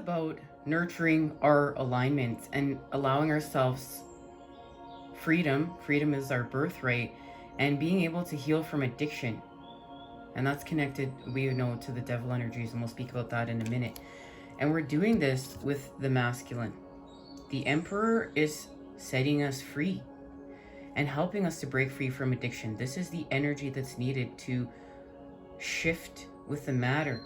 about nurturing our alignments and allowing ourselves freedom. Freedom is our birthright, and being able to heal from addiction. And that's connected, we know, to the devil energies, and we'll speak about that in a minute. And we're doing this with the masculine. The Emperor is setting us free and helping us to break free from addiction. This is the energy that's needed to shift with the matter.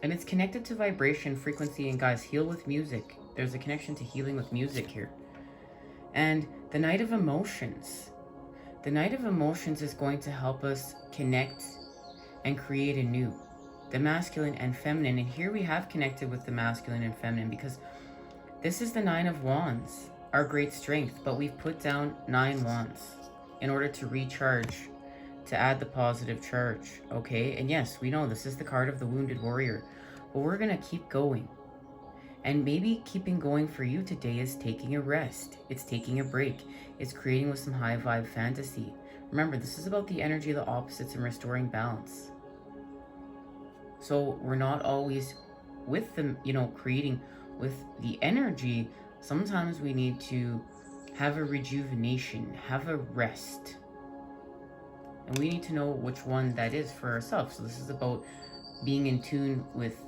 And it's connected to vibration, frequency, and guys, heal with music. There's a connection to healing with music here. And the Knight of Emotions. The Knight of Emotions is going to help us connect and create anew. The masculine and feminine. And here we have connected with the masculine and feminine because this is the 9 of Wands, our great strength. But we've put down 9 wands in order to recharge, to add the positive charge, okay? And yes, we know this is the card of the wounded warrior, but we're gonna keep going. And maybe keeping going for you today is taking a rest. It's taking a break. It's creating with some high vibe fantasy. Remember, this is about the energy of the opposites and restoring balance. So we're not always with them, creating with the energy. Sometimes we need to have a rejuvenation, have a rest. And we need to know which one that is for ourselves. So this is about being in tune with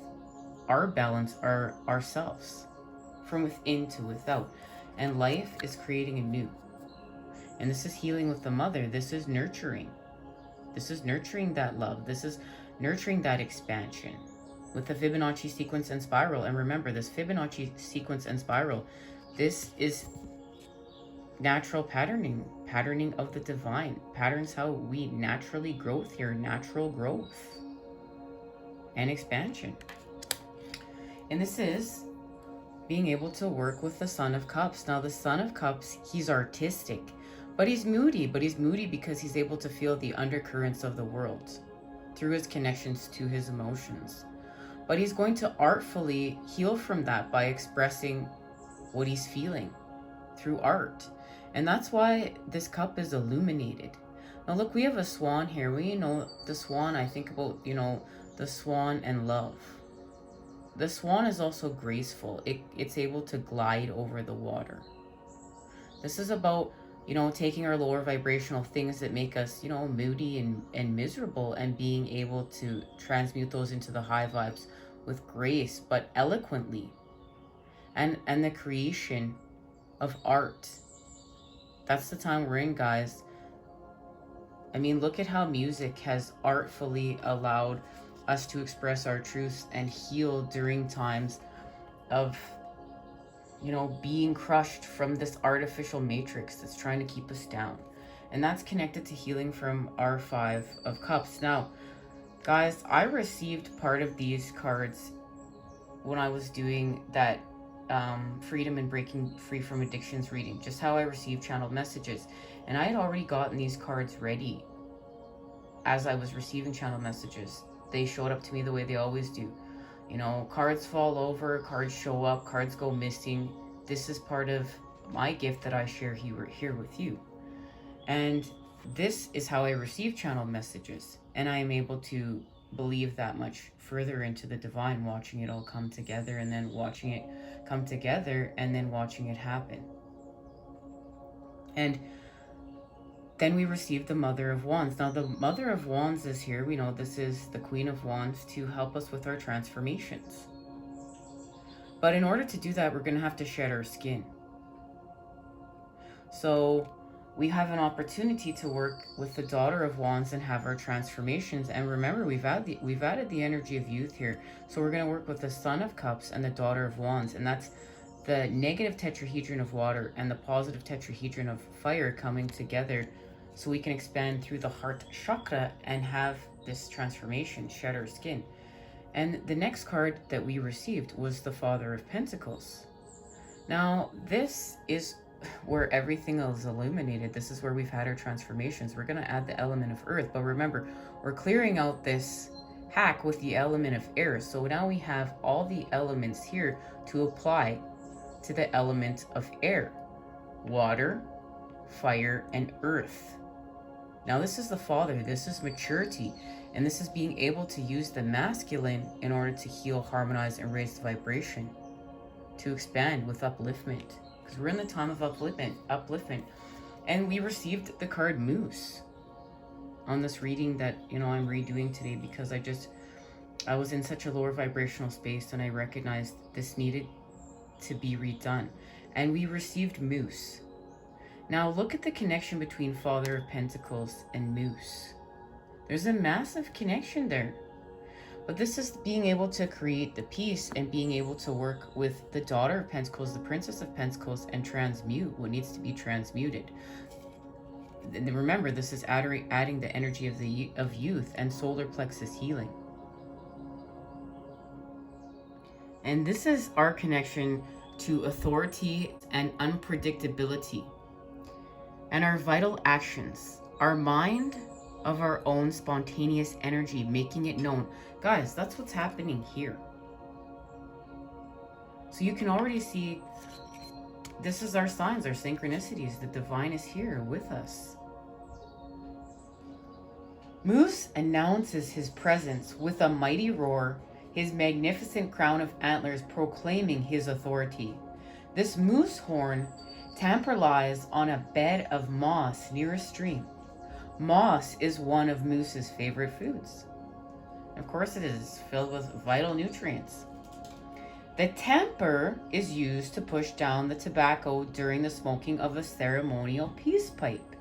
our balance, ourselves, from within to without. And life is creating anew. And this is healing with the mother. This is nurturing. This is nurturing that love. This is nurturing that expansion with the Fibonacci sequence and spiral. And remember, this Fibonacci sequence and spiral, this is natural patterning of the divine. Patterns how we naturally growth here, natural growth and expansion. And this is being able to work with the Son of Cups. Now the Son of Cups, he's artistic, but he's moody. But he's moody because he's able to feel the undercurrents of the world through his connections to his emotions. But he's going to artfully heal from that by expressing what he's feeling through art. And that's why this cup is illuminated. Now look, we have a swan here. We know the swan, I think about, the swan and love. The swan is also graceful. It's able to glide over the water. This is about, taking our lower vibrational things that make us, moody and miserable, and being able to transmute those into the high vibes with grace, but eloquently. And the creation of art. That's the time we're in, guys. I mean, look at how music has artfully allowed us to express our truths and heal during times of, being crushed from this artificial matrix that's trying to keep us down. And that's connected to healing from our 5 of Cups. Now, guys, I received part of these cards when I was doing that freedom and breaking free from addictions reading, just how I received channeled messages. And I had already gotten these cards ready as I was receiving channeled messages. They showed up to me the way they always do. Cards fall over, cards show up, cards go missing. This is part of my gift that I share here with you. And this is how I receive channeled messages. And I am able to believe that much further into the divine, watching it all come together, and then watching it come together, and then watching it happen. And then we received the Mother of Wands. Now the Mother of Wands is here. We know this is the Queen of Wands to help us with our transformations. But in order to do that, we're going to have to shed our skin. So we have an opportunity to work with the Daughter of Wands and have our transformations. And remember, we've added the energy of youth here. So we're going to work with the Son of Cups and the Daughter of Wands. And that's the negative tetrahedron of water and the positive tetrahedron of fire coming together, so we can expand through the heart chakra and have this transformation, shed our skin. And the next card that we received was the Father of Pentacles. Now, this is where everything is illuminated. This is where we've had our transformations. We're going to add the element of earth. But remember, we're clearing out this hack with the element of air. So now we have all the elements here to apply to the element of air, water, fire, and earth. Now this is the Father. This is maturity. And this is being able to use the masculine in order to heal, harmonize, and raise the vibration, to expand with upliftment. Because we're in the time of upliftment. And we received the card Moose on this reading that, I'm redoing today, because I was in such a lower vibrational space, and I recognized this needed to be redone. And we received Moose. Now look at the connection between Father of Pentacles and Moose. There's a massive connection there. But this is being able to create the peace and being able to work with the Daughter of Pentacles, the Princess of Pentacles, and transmute what needs to be transmuted. And remember, this is adding the energy of youth and solar plexus healing. And this is our connection to authority and unpredictability. And our vital actions, our mind of our own spontaneous energy, making it known. Guys, that's what's happening here. So you can already see, this is our signs, our synchronicities. The divine is here with us. Moose announces his presence with a mighty roar, his magnificent crown of antlers proclaiming his authority. This moose horn tamper lies on a bed of moss near a stream. Moss is one of Moose's favorite foods. Of course it is, filled with vital nutrients. The tamper is used to push down the tobacco during the smoking of a ceremonial peace pipe.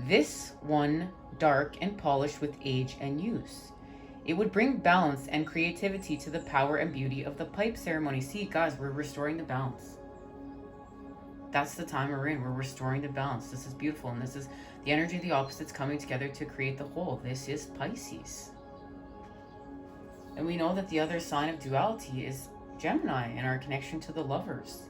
This one dark and polished with age and use. It would bring balance and creativity to the power and beauty of the pipe ceremony. See, guys, we're restoring the balance. That's the time we're in. We're restoring the balance. This is beautiful. And this is the energy of the opposites coming together to create the whole. This is Pisces. And we know that the other sign of duality is Gemini and our connection to the lovers.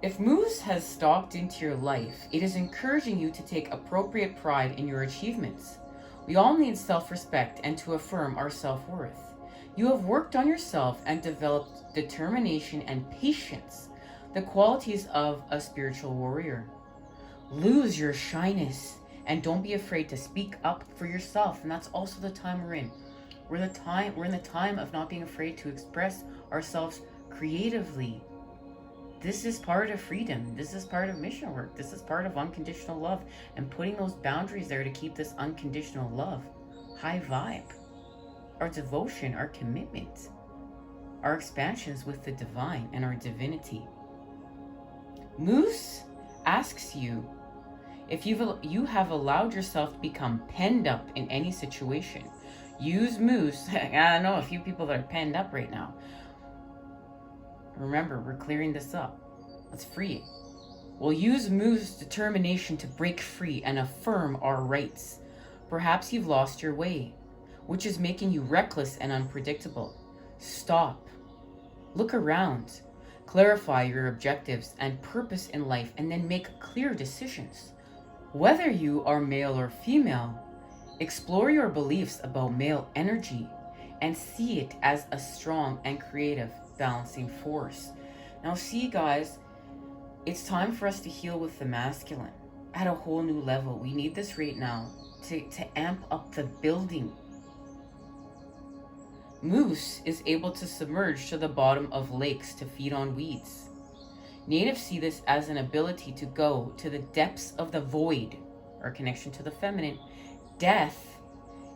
If Moose has stalked into your life, it is encouraging you to take appropriate pride in your achievements. We all need self-respect and to affirm our self-worth. You have worked on yourself and developed determination and patience, the qualities of a spiritual warrior. Lose your shyness and don't be afraid to speak up for yourself. And that's also the time we're in. We're in the time of not being afraid to express ourselves creatively. This is part of freedom. This is part of mission work. This is part of unconditional love and putting those boundaries there to keep this unconditional love high vibe. Our devotion, our commitment, our expansions with the divine and our divinity. Moose asks you if you have allowed yourself to become penned up in any situation. Use Moose. I know a few people that are penned up right now. Remember, we're clearing this up. Let's free it. We'll use Moose's determination to break free and affirm our rights. Perhaps you've lost your way, which is making you reckless and unpredictable. Stop. Look around. Clarify your objectives and purpose in life, and then make clear decisions. Whether you are male or female, explore your beliefs about male energy and see it as a strong and creative balancing force. Now see, guys, it's time for us to heal with the masculine at a whole new level. We need this right now to amp up the building. Moose is able to submerge to the bottom of lakes to feed on weeds. Natives see this as an ability to go to the depths of the void, our connection to the feminine, death,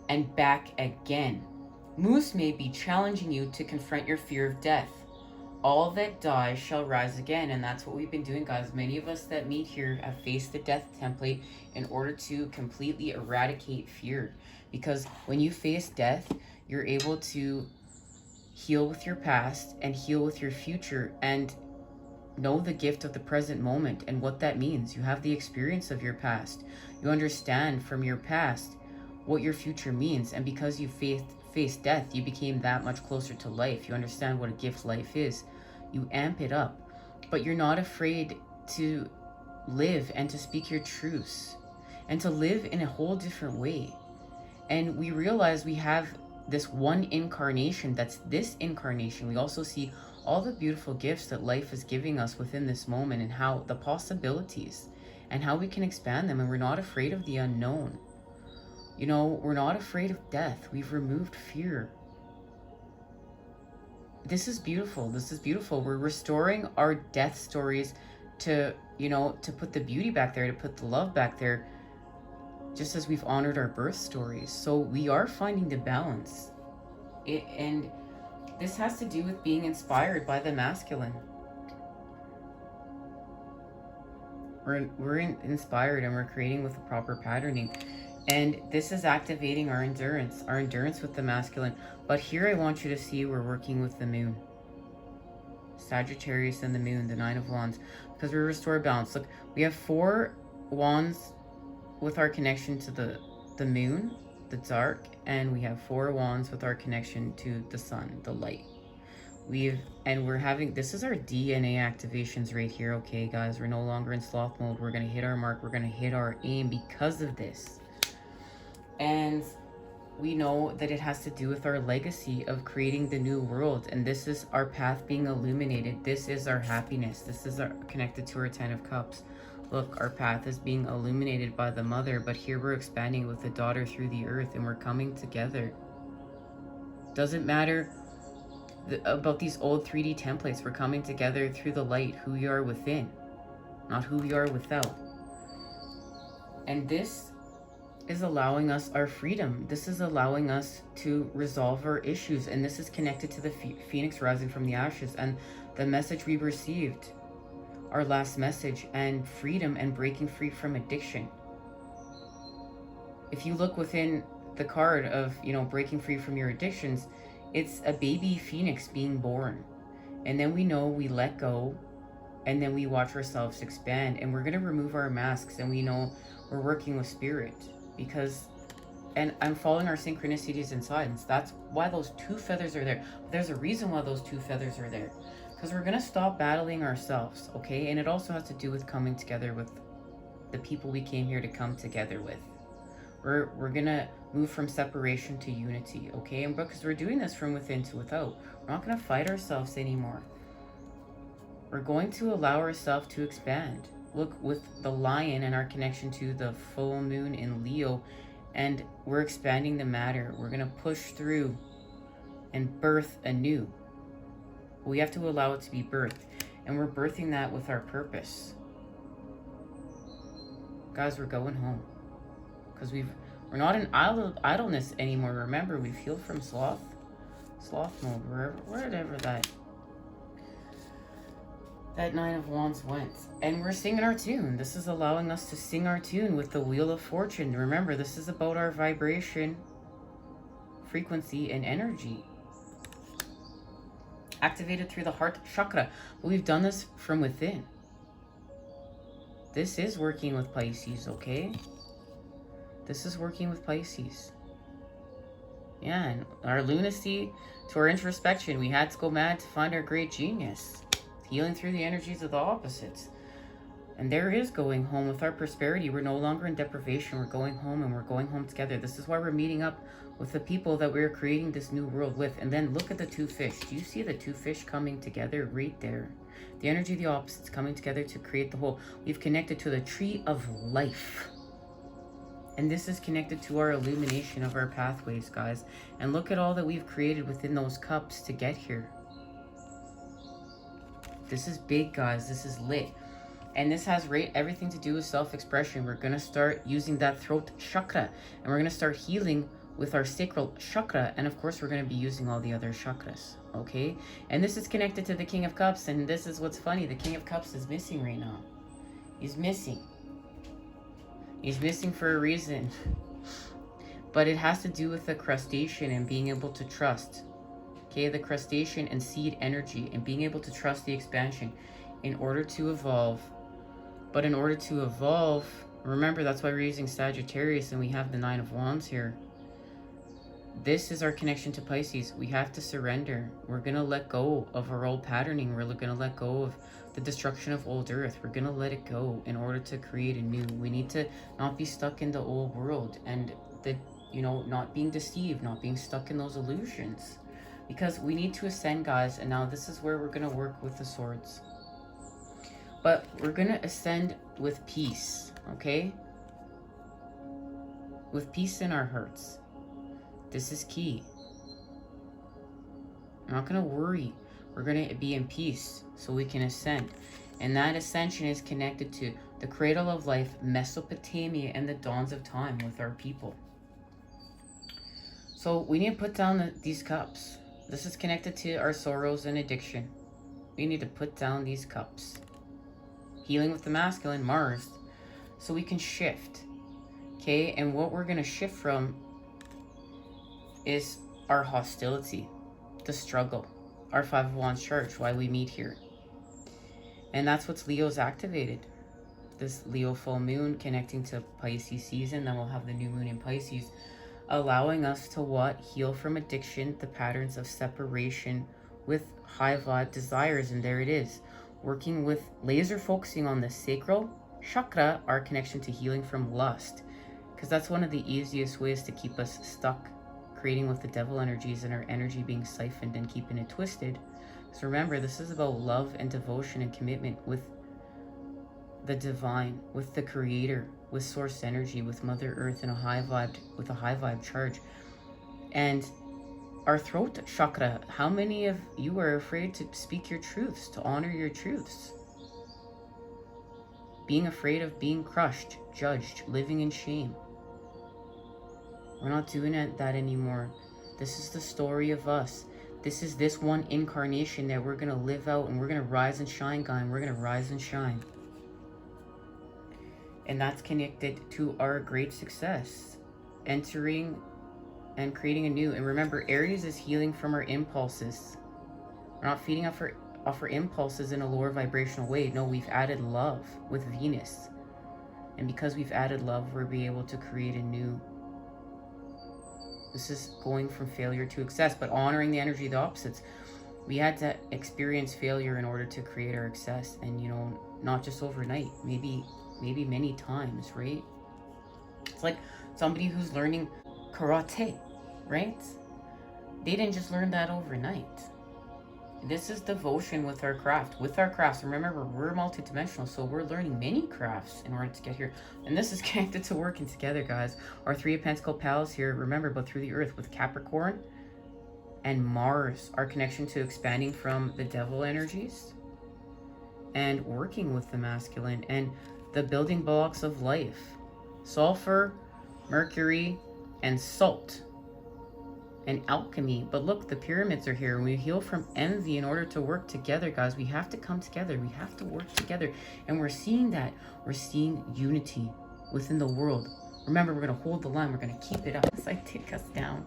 and back again. Moose may be challenging you to confront your fear of death. All that dies shall rise again, and that's what we've been doing, guys. Many of us that meet here have faced the death template in order to completely eradicate fear. Because when you face death, you're able to heal with your past and heal with your future and know the gift of the present moment and what that means. You have the experience of your past. You understand from your past what your future means. And because you faced death, you became that much closer to life. You understand what a gift life is. You amp it up. But you're not afraid to live and to speak your truths and to live in a whole different way. And we realize we have this one incarnation that's this incarnation. We also see all the beautiful gifts that life is giving us within this moment and how the possibilities and how we can expand them, and we're not afraid of the unknown. You know, we're not afraid of death. We've removed fear. This is beautiful. This is beautiful. We're restoring our death stories to, you know, to put the beauty back there, to put the love back there, just as we've honored our birth stories. So we are finding the balance. And this has to do with being inspired by the masculine. We're inspired, and we're creating with the proper patterning. And this is activating our endurance with the masculine. But here I want you to see we're working with the moon. Sagittarius and the moon, the 9 of Wands. Because we restore balance. Look, we have 4 wands with our connection to the moon, the dark. And we have 4 wands with our connection to the sun, the light. We're having, this is our DNA activations right here, okay, guys? We're no longer in sloth mode. We're going to hit our mark. We're going to hit our aim because of this. And we know that it has to do with our legacy of creating the new world. And this is our path being illuminated. This is our happiness. This is connected to our 10 of Cups. Look, our path is being illuminated by the mother. But here we're expanding with the daughter through the earth. And we're coming together. Doesn't matter about these old 3D templates. We're coming together through the light, who we are within, not who we are without. And this is allowing us our freedom. This is allowing us to resolve our issues. And this is connected to the phoenix rising from the ashes and the message we received, our last message, and freedom and breaking free from addiction. If you look within the card of, you know, breaking free from your addictions, it's a baby phoenix being born. And then we know we let go, and then we watch ourselves expand, and we're going to remove our masks, and we know we're working with spirit. Because, and I'm following our synchronicities and signs. That's why those 2 feathers are there. But there's a reason why those 2 feathers are there. Because we're going to stop battling ourselves, okay? And it also has to do with coming together with the people we came here to come together with. We're going to move from separation to unity, okay? And because we're doing this from within to without. We're not going to fight ourselves anymore. We're going to allow ourselves to expand. Look, with the lion and our connection to the full moon in Leo, and we're expanding the matter. We're going to push through and birth anew. We have to allow it to be birthed, and we're birthing that with our purpose. Guys, we're going home. Because we're not in idleness anymore. Remember, we've healed from sloth mode, wherever that 9 of Wands went. And we're singing our tune. This is allowing us to sing our tune with the Wheel of Fortune. Remember, this is about our vibration, frequency, and energy. Activated through the heart chakra. But we've done this from within. This is working with Pisces, okay? This is working with Pisces. Yeah, and our lunacy to our introspection. We had to go mad to find our great genius. Healing through the energies of the opposites. And there is going home with our prosperity. We're no longer in deprivation. We're going home, and we're going home together. This is why we're meeting up with the people that we're creating this new world with. And then look at the 2 fish. Do you see the 2 fish coming together right there? The energy of the opposites coming together to create the whole. We've connected to the tree of life. And this is connected to our illumination of our pathways, guys. And look at all that we've created within those cups to get here. This is big, guys. This is lit. And this has everything to do with self-expression. We're going to start using that throat chakra. And we're going to start healing with our sacral chakra. And of course, we're going to be using all the other chakras. Okay? And this is connected to the King of Cups. And this is what's funny. The King of Cups is missing right now. He's missing. He's missing for a reason. But it has to do with the crustacean and being able to trust. Okay, the crustacean and seed energy and being able to trust the expansion in order to evolve. But in order to evolve, remember, that's why we're using Sagittarius and we have the 9 of Wands here. This is our connection to Pisces. We have to surrender. We're going to let go of our old patterning. We're going to let go of the destruction of old earth. We're going to let it go in order to create a new. We need to not be stuck in the old world and not being deceived, not being stuck in those illusions. Because we need to ascend, guys, and now this is where we're going to work with the swords. But we're going to ascend with peace, okay? with peace in our hearts. This is key. We're not going to worry. We're going to be in peace so we can ascend. And that ascension is connected to the cradle of life, Mesopotamia, and the dawns of time with our people. So we need to put down these cups. This is connected to our sorrows and addiction. We need to put down these cups. Healing with the masculine, Mars, so we can shift. Okay, and what we're going to shift from is our hostility, the struggle, our Five of Wands charge, why we meet here. And that's what's Leo's activated. This Leo full moon connecting to Pisces season. Then we'll have the new moon in Pisces, allowing us to what? Heal from addiction, the patterns of separation with high vibe desires. And there it is. Working with laser focusing on the sacral chakra, our connection to healing from lust. Because that's one of the easiest ways to keep us stuck, creating with the devil energies and our energy being siphoned and keeping it twisted. So remember, this is about love and devotion and commitment with the divine, with the creator, with source energy, with Mother Earth and a high vibe charge. And our throat chakra, how many of you are afraid to speak your truths, to honor your truths? Being afraid of being crushed, judged, living in shame. We're not doing that anymore. This is the story of us. This is this one incarnation that we're going to live out, and we're going to rise and shine, guys. We're going to rise and shine. And that's connected to our great success, entering and creating anew. And remember, Aries is healing from our impulses. We're not feeding off our impulses in a lower vibrational way. No, we've added love with Venus. And because we've added love, we'll be able to create anew. This is going from failure to success, but honoring the energy of the opposites. We had to experience failure in order to create our success. And, you know, not just overnight, maybe many times, right? It's like somebody who's learning karate, right? They didn't just learn that overnight. This is devotion with our craft. With our crafts, remember, we're multidimensional, so we're learning many crafts in order to get here. And this is connected to working together, guys. Our Three of Pentacles pals here, remember, but through the earth with Capricorn and Mars, our connection to expanding from the devil energies and working with the masculine and the building blocks of life. Sulfur, Mercury, and salt. And alchemy. But look, the pyramids are here. We heal from envy in order to work together, guys. We have to come together. We have to work together. And we're seeing that. We're seeing unity within the world. Remember, we're going to hold the line. We're going to keep it up as I take us down.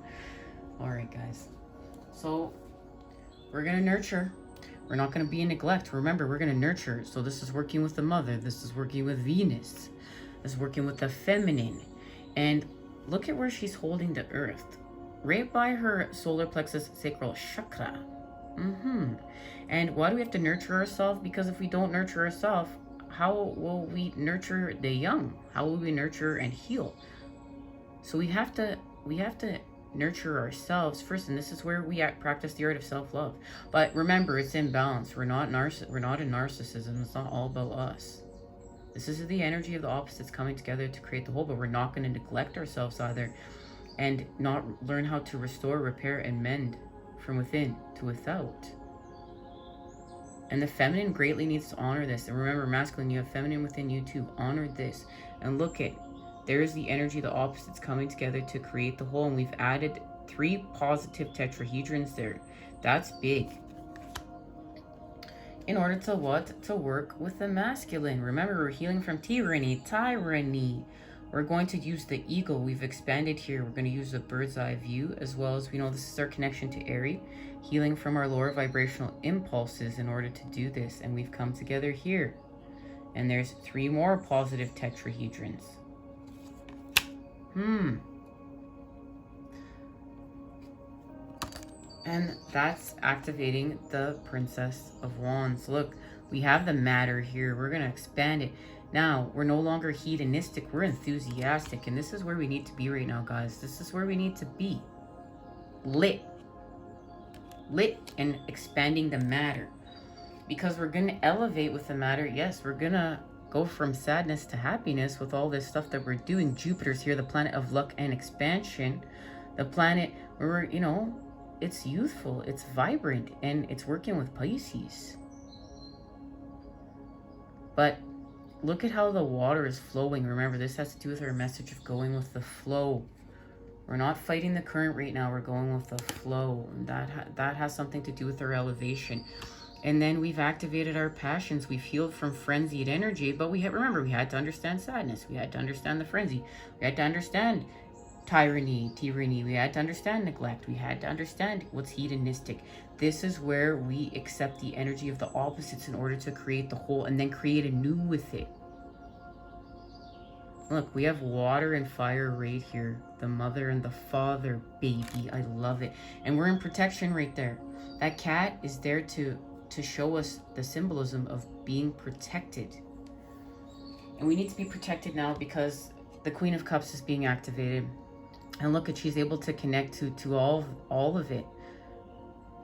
All right, guys. So we're going to nurture. We're not going to be in neglect. Remember, we're going to nurture. So this is working with the mother. This is working with Venus. This is working with the feminine. And look at where she's holding the earth. Right by her solar plexus sacral chakra. And why do we have to nurture ourselves? Because if we don't nurture ourselves, how will we nurture the young? How will we nurture and heal? So we have to nurture ourselves first, and this is where we practice the art of self-love. But remember, it's in balance. We're not in narcissism. It's not all about us. This is the energy of the opposites coming together to create the whole, but we're not going to neglect ourselves either. And not learn how to restore, repair, and mend from within to without. And the feminine greatly needs to honor this. And remember, masculine, you have feminine within you too. Honor this. And look at, there's the energy of the opposites coming together to create the whole. And we've added 3 positive tetrahedrons there. That's big. In order to what? To work with the masculine. Remember, we're healing from tyranny. We're going to use the ego. We've expanded here. We're going to use the bird's eye view, as well as we know this is our connection to Aries, healing from our lower vibrational impulses in order to do this. And we've come together here. And there's 3 more positive tetrahedrons. And that's activating the Princess of Wands. Look, we have the matter here. We're going to expand it. Now, we're no longer hedonistic, we're enthusiastic, and this is where we need to be right now, guys. This is where we need to be. Lit and expanding the matter. Because we're going to elevate with the matter. Yes, we're going to go from sadness to happiness with all this stuff that we're doing. Jupiter's here, the planet of luck and expansion. The planet where we're, you know, it's youthful, it's vibrant, and it's working with Pisces. But look at how the water is flowing. Remember, this has to do with our message of going with the flow. We're not fighting the current right now. We're going with the flow. And that has something to do with our elevation. And then we've activated our passions. We've healed from frenzied energy. But remember, we had to understand sadness. We had to understand the frenzy. We had to understand tyranny. We had to understand neglect. We had to understand what's hedonistic. This is where we accept the energy of the opposites in order to create the whole and then create anew with it. Look, we have water and fire right here. The mother and the father, baby. I love it. And we're in protection right there. That cat is there to show us the symbolism of being protected. And we need to be protected now because the Queen of Cups is being activated. And look at, she's able to connect to all of it.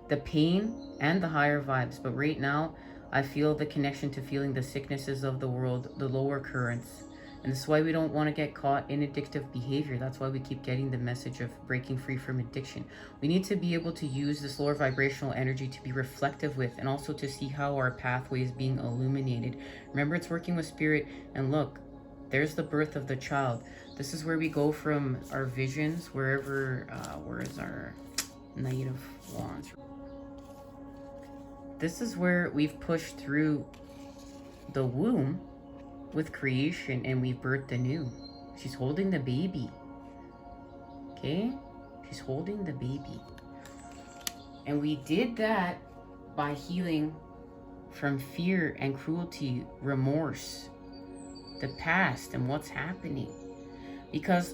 The pain and the higher vibes. But right now, I feel the connection to feeling the sicknesses of the world, the lower currents. And this is why we don't want to get caught in addictive behavior. That's why we keep getting the message of breaking free from addiction. We need to be able to use this lower vibrational energy to be reflective with, and also to see how our pathway is being illuminated. Remember, it's working with spirit. And look, there's the birth of the child. This is where we go from our visions, wherever, where is our Knight of Wands? This is where we've pushed through the womb with creation, and we've birthed anew. She's holding the baby. Okay? She's holding the baby. And we did that by healing from fear and cruelty, remorse, the past and what's happening. Because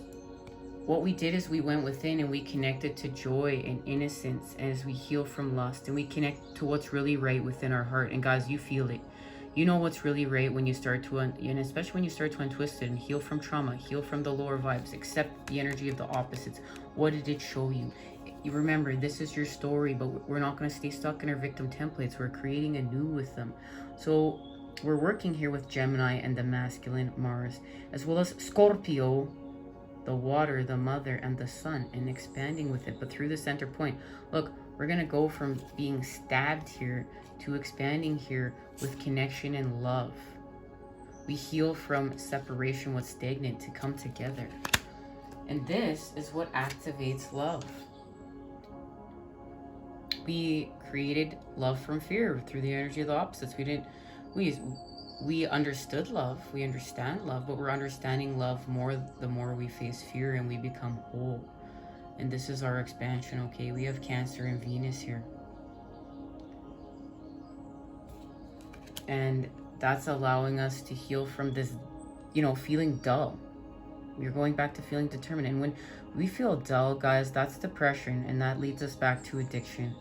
what we did is we went within and we connected to joy and innocence as we heal from lust, and we connect to what's really right within our heart. And guys, you feel it. You know what's really right when you start to, and especially when you start to untwist it and heal from trauma, heal from the lower vibes, accept the energy of the opposites. What did it show you? You remember, this is your story, but we're not going to stay stuck in our victim templates. We're creating anew with them. So we're working here with Gemini and the masculine Mars, as well as Scorpio, the water, the mother, and the sun, and expanding with it, but through the center point. Look, we're going to go from being stabbed here to expanding here with connection and love. We heal from separation, what's stagnant, to come together. And this is what activates love. We created love from fear through the energy of the opposites. We understood love, we understand love, but we're understanding love more the more we face fear and we become whole. And this is our expansion, okay? We have Cancer and Venus here. And that's allowing us to heal from this, you know, feeling dull. We're going back to feeling determined. And when we feel dull, guys, that's depression, and that leads us back to addiction.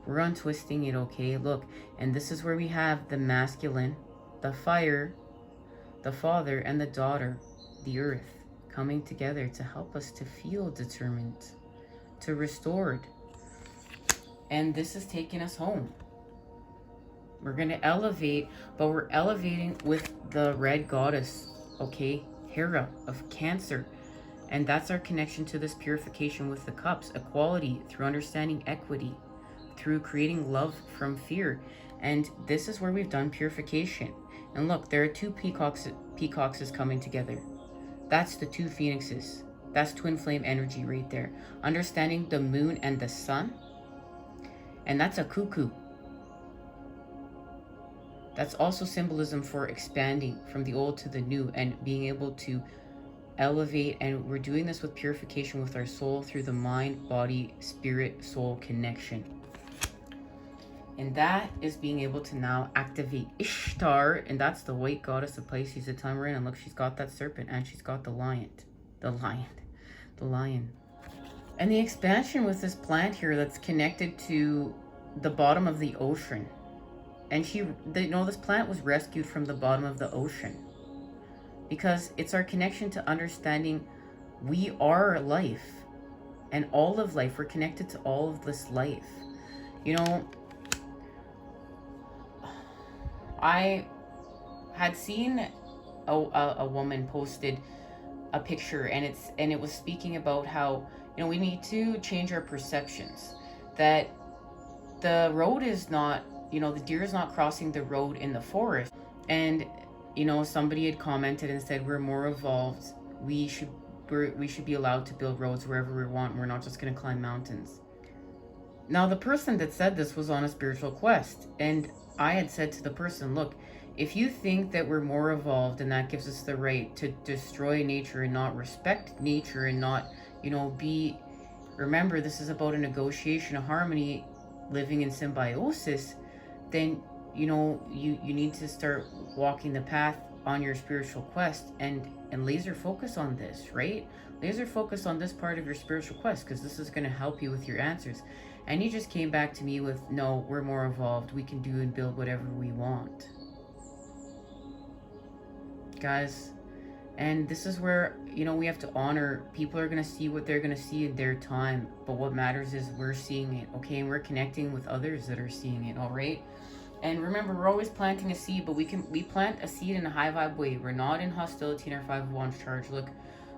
We're untwisting it, okay? Look, and this is where we have the masculine, the fire, the father, and the daughter, the earth, coming together to help us to feel determined, to restored. And this is taking us home. We're going to elevate, but we're elevating with the red goddess, okay? Hera of Cancer. And that's our connection to this purification with the cups. Equality through understanding equity, through creating love from fear. And this is where we've done purification. And look, there are two peacocks coming together. That's the two phoenixes. That's twin flame energy right there. Understanding the moon and the sun. And that's a cuckoo. That's also symbolism for expanding from the old to the new and being able to elevate. And we're doing this with purification with our soul through the mind, body, spirit, soul connection. And that is being able to now activate Ishtar. And that's the white goddess of Pisces, the time we're in. And look, she's got that serpent and she's got the lion. The lion. And the expansion with this plant here that's connected to the bottom of the ocean. And this plant was rescued from the bottom of the ocean. Because it's our connection to understanding we are life. And all of life. We're connected to all of this life. You know, I had seen a woman posted a picture, and it was speaking about how, we need to change our perceptions, that the road is not, the deer is not crossing the road in the forest. And somebody had commented and said, we're more evolved, we should we should be allowed to build roads wherever we want, we're not just going to climb mountains. Now, the person that said this was on a spiritual quest, and I had said to the person, look, if you think that we're more evolved and that gives us the right to destroy nature and not respect nature and not, remember, this is about a negotiation, a harmony, living in symbiosis, then, you need to start walking the path on your spiritual quest and laser focus on this, right? Laser focus on this part of your spiritual quest, because this is going to help you with your answers. And he just came back to me with, no, we're more evolved. We can do and build whatever we want. Guys, and this is where, we have to honor. People are going to see what they're going to see in their time. But what matters is we're seeing it, okay? And we're connecting with others that are seeing it, all right? And remember, we're always planting a seed, but we plant a seed in a high vibe way. We're not in hostility in our 5 of Wands charge. Look,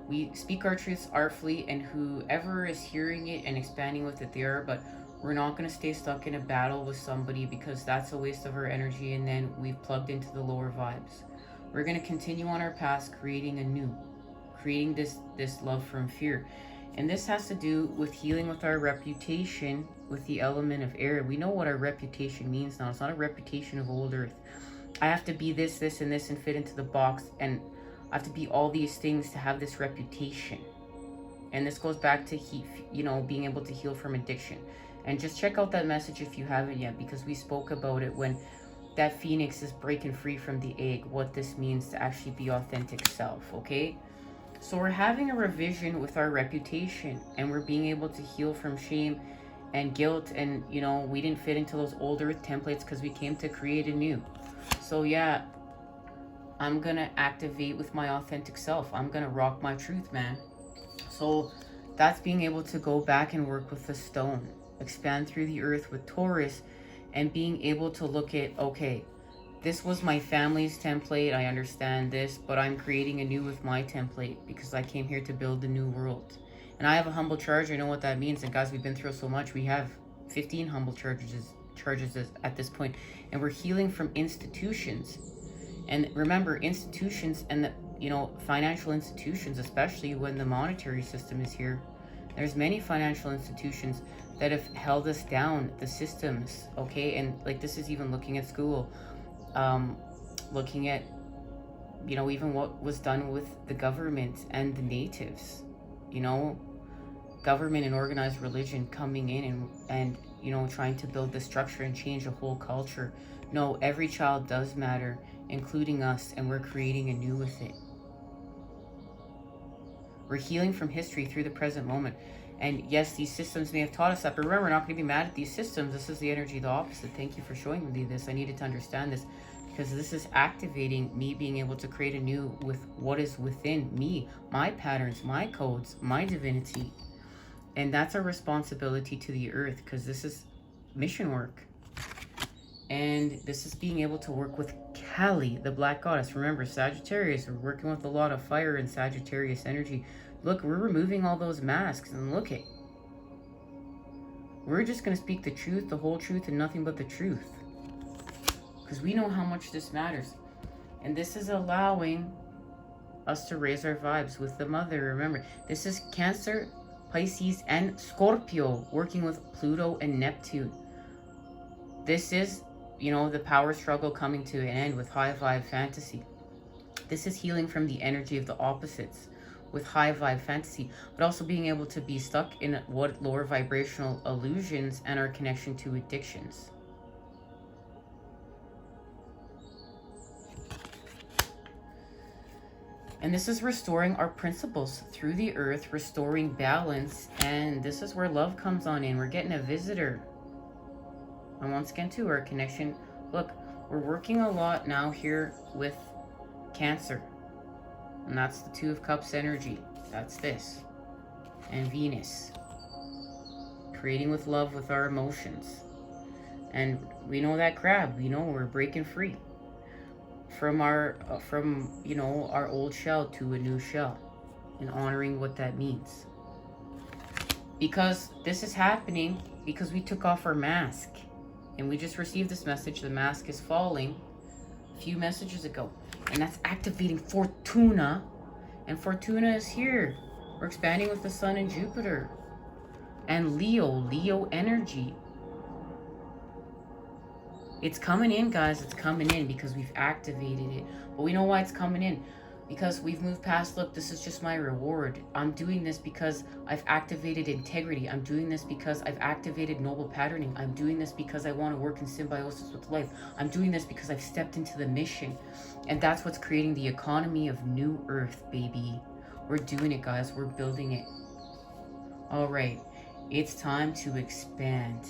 we speak our truths artfully, and whoever is hearing it and expanding with it, they are. But we're not going to stay stuck in a battle with somebody, because that's a waste of our energy, and then we've plugged into the lower vibes. We're going to continue on our path, creating anew, creating this love from fear. And this has to do with healing with our reputation with the element of air. We know what our reputation means now. It's not a reputation of old earth. I have to be this, this, and this and fit into the box, and I have to be all these things to have this reputation. And this goes back to being able to heal from addiction. And just check out that message if you haven't yet, because we spoke about it when that phoenix is breaking free from the egg, what this means to actually be authentic self, okay? So we're having a revision with our reputation, and we're being able to heal from shame and guilt. And, we didn't fit into those old earth templates because we came to create anew. So yeah, I'm going to activate with my authentic self. I'm going to rock my truth, man. So that's being able to go back and work with the stone, expand through the earth with Taurus, and being able to look at, okay, this was my family's template, I understand this, but I'm creating anew with my template because I came here to build the new world. And I have a humble charge, I know what that means. And guys, we've been through so much. We have 15 humble charges at this point, and we're healing from institutions. And remember, institutions and the financial institutions, especially when the monetary system is here, there's many financial institutions that have held us down, the systems, okay? And like, this is even looking at school, looking at even what was done with the government and the natives, government and organized religion coming in and trying to build the structure and change the whole culture. No, every child does matter, including us, and we're creating anew with it. We're healing from history through the present moment. And yes, these systems may have taught us that, but remember, we're not going to be mad at these systems. This is the energy of the opposite. Thank you for showing me this. I needed to understand this, because this is activating me being able to create anew with what is within me, my patterns, my codes, my divinity. And that's a responsibility to the earth, because this is mission work. And this is being able to work with Kali, the black goddess. Remember, Sagittarius, we're working with a lot of fire and Sagittarius energy. Look, we're removing all those masks, and look it. We're just going to speak the truth, the whole truth, and nothing but the truth. Because we know how much this matters. And this is allowing us to raise our vibes with the mother. Remember, this is Cancer, Pisces, and Scorpio working with Pluto and Neptune. This is, the power struggle coming to an end with high vibe fantasy. This is healing from the energy of the opposites with high vibe fantasy, but also being able to be stuck in what lower vibrational illusions and our connection to addictions. And this is restoring our principles through the earth, restoring balance. And this is where love comes on in. We're getting a visitor. And once again, too, our connection. Look, we're working a lot now here with Cancer. And that's the Two of Cups energy. That's this. And Venus. Creating with love with our emotions. And we know that crab. We know we're breaking free. from our our old shell to a new shell, and honoring what that means. Because this is happening because we took off our mask, and we just received this message. The mask is falling a few messages ago, and that's activating Fortuna, and Fortuna is here. We're expanding with the Sun and Jupiter and Leo energy. It's coming in, guys. It's coming in because we've activated it. But we know why it's coming in. Because we've moved past, look, this is just my reward. I'm doing this because I've activated integrity. I'm doing this because I've activated noble patterning. I'm doing this because I want to work in symbiosis with life. I'm doing this because I've stepped into the mission. And that's what's creating the economy of New Earth, baby. We're doing it, guys. We're building it. All right. It's time to expand.